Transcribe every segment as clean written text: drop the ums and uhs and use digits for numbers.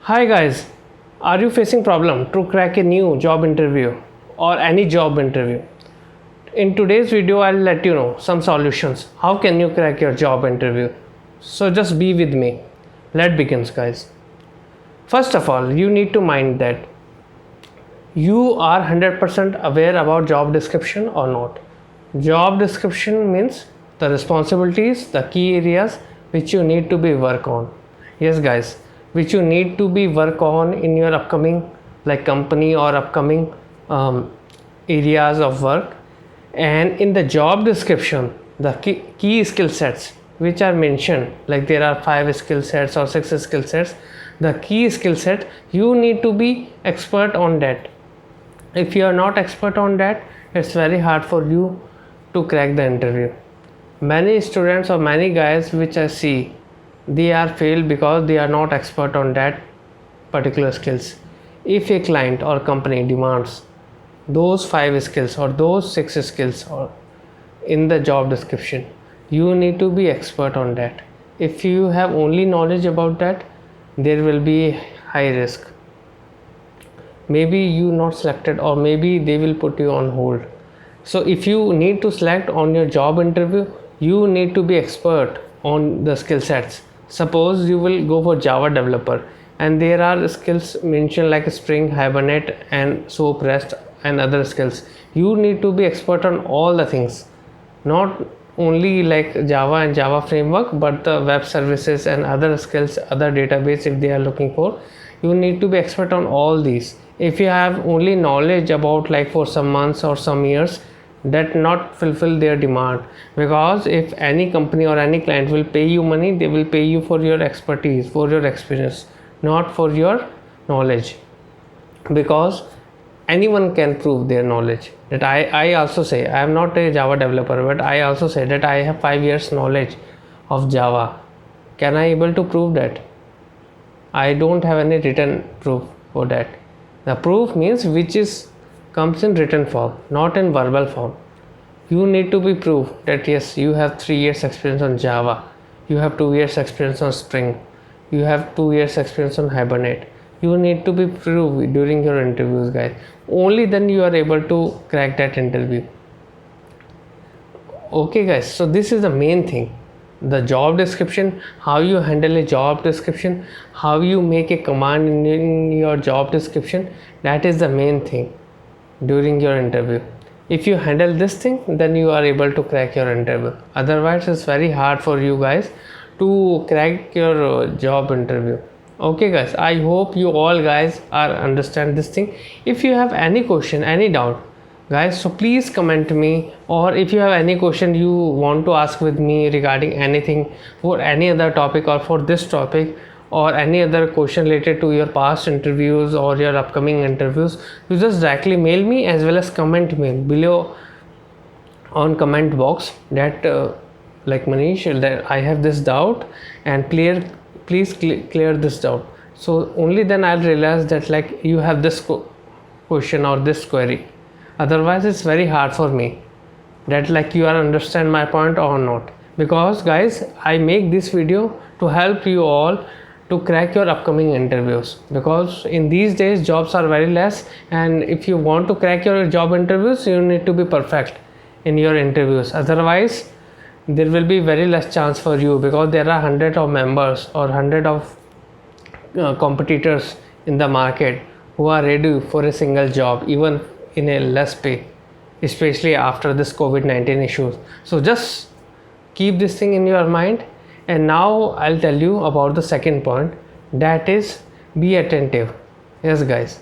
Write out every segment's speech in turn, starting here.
Hi guys, are you facing problem to crack a new job interview or any job interview? In today's video, I'll let you know some solutions. How can you crack your job interview? So just be with me. Let's begin, guys. First of all, you need to mind that you are 100% aware about job description or not. Job description means the responsibilities, the key areas which you need to be work on. Yes guys, which you need to be work on in your upcoming company or upcoming areas of work. And in the job description, the key skill sets which are mentioned, like there are 5 skill sets or 6 skill sets, the key skill set you need to be expert on that. If you are not expert on that, it's very hard for you to crack the interview. Many students or many guys which I see, they are failed because they are not expert on that particular skills. If a client or company demands those 5 skills or those 6 skills or in the job description, you need to be expert on that. If you have only knowledge about that, there will be high risk. Maybe you not selected, or maybe they will put you on hold. So if you need to select on your job interview, you need to be expert on the skill sets. Suppose you will go for Java developer and there are skills mentioned like Spring, Hibernate and SOAP, REST and other skills. You need to be expert on all the things, not only like Java and Java framework, but the web services and other skills, other database if they are looking for. You need to be expert on all these. If you have only knowledge about like for some months or some years, that not fulfill their demand, because if any company or any client will pay you money, they will pay you for your expertise, for your experience, not for your knowledge. Because anyone can prove their knowledge. That I also say I am not a Java developer, but I also say that I have 5 years knowledge of Java. Can I able to prove that? I don't have any written proof for that. The proof means which is comes in written form, not in verbal form. You need to be proved that yes, you have 3 years experience on Java, you have 2 years experience on Spring, you have 2 years experience on Hibernate. You need to be proved during your interviews, guys. Only then you are able to crack that interview. Okay guys, so this is the main thing. The job description, how you handle a job description, how you make a command in your job description, that is the main thing during your interview. If you handle this thing, then you are able to crack your interview. Otherwise it's very hard for you guys to crack your job interview. Okay guys, I hope you all guys are understand this thing. If you have any question, any doubt guys, so please comment me, or if you have any question you want to ask with me regarding anything for any other topic or for this topic, or any other question related to your past interviews or your upcoming interviews, you just directly mail me as well as comment me below on comment box that like Manish, that I have this doubt and please clear this doubt. So only then I'll realize that like you have this question or this query. Otherwise it's very hard for me that like you are understand my point or not. Because guys, I make this video to help you all to crack your upcoming interviews, because in these days jobs are very less, and if you want to crack your job interviews, you need to be perfect in your interviews. Otherwise there will be very less chance for you, because there are hundred of members or hundred of competitors in the market who are ready for a single job, even in a less pay, especially after this COVID-19 issues. So just keep this thing in your mind. And now I'll tell you about the second point, that is be attentive. Yes guys,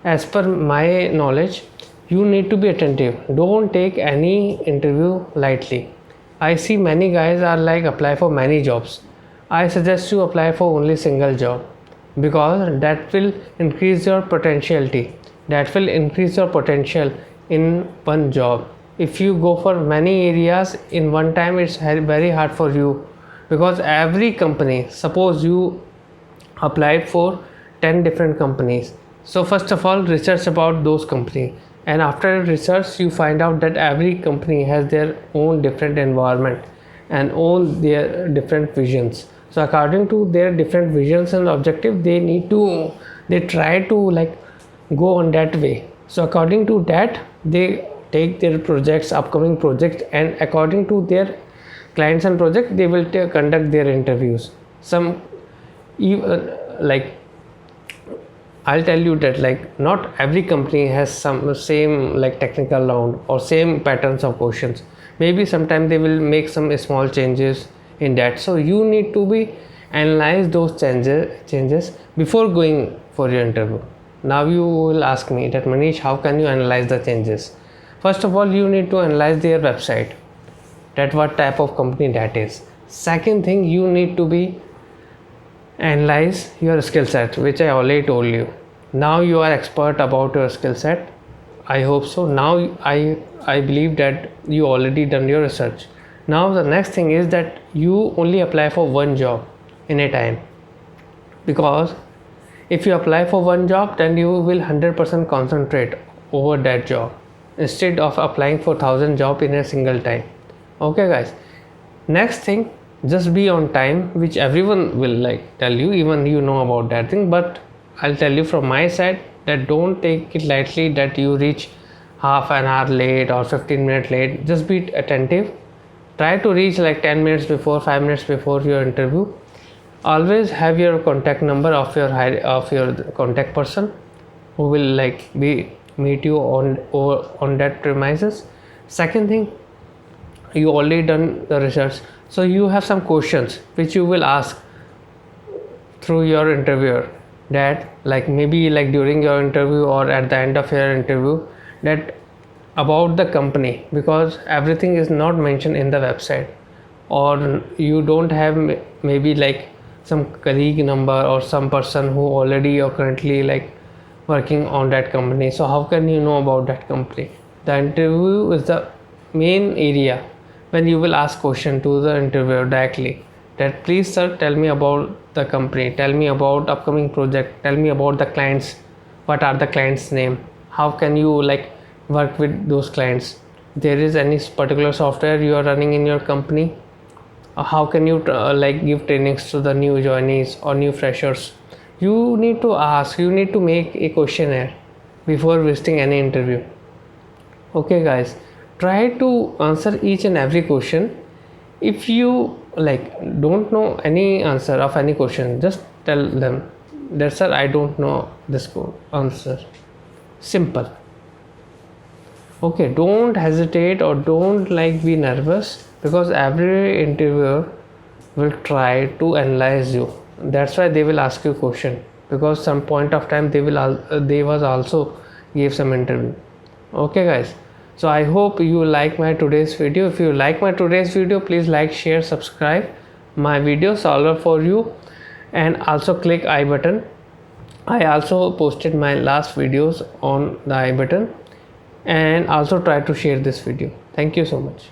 as per my knowledge, you need to be attentive. Don't take any interview lightly. I see many guys are like apply for many jobs. I suggest you apply for only single job, because that will increase your potentiality, that will increase your potential in one job. If you go for many areas in one time, it's very hard for you, because every company, suppose you applied for 10 different companies, so first of all research about those companies, and after research you find out that every company has their own different environment and own their different visions. So according to their different visions and objective, they try to like go on that way. So according to that, they take their projects, upcoming projects, and according to their clients and project, they will conduct their interviews. Some even like I'll tell you that like not every company has some same like technical round or same patterns of questions. Maybe sometimes they will make some small changes in that. So you need to be analyze those changes before going for your interview. Now you will ask me that Manish, how can you analyze the changes? First of all, you need to analyze their website, that what type of company that is. Second thing, you need to be analyze your skill set, which I already told you. Now you are expert about your skill set. I hope so. Now I believe that you already done your research. Now the next thing is that you only apply for one job in a time, because if you apply for one job, then you will 100% concentrate over that job instead of applying for 1000 job in a single time. Okay guys, next thing, just be on time, which everyone will like tell you, even you know about that thing, but I'll tell you from my side that don't take it lightly that you reach half an hour late or 15 minutes late. Just be attentive, try to reach like 10 minutes before, 5 minutes before your interview. Always have your contact number of your contact person who will like be meet you on that premises. Second thing, you already done the research, so you have some questions which you will ask through your interviewer, that like maybe like during your interview or at the end of your interview, that about the company, because everything is not mentioned in the website, or you don't have maybe like some colleague number or some person who already or currently like working on that company. So how can you know about that company? The interview is the main area when you will ask question to the interviewer directly, that please sir, tell me about the company, tell me about upcoming project, tell me about the clients, what are the clients name, how can you like work with those clients, there is any particular software you are running in your company, how can you like give trainings to the new joinees or new freshers. You need to ask, you need to make a questionnaire before visiting any interview. Okay guys, try to answer each and every question. If you like don't know any answer of any question, just tell them that sir, I don't know this answer. Simple. Okay, don't hesitate or don't like be nervous, because every interviewer will try to analyze you. That's why they will ask you question, because some point of time they was also gave some interview. Okay guys, so I hope you like my today's video. If you like my today's video, please like, share, subscribe my video solver for you, and also click I button. I also posted my last videos on the I button, and also try to share this video. Thank you so much.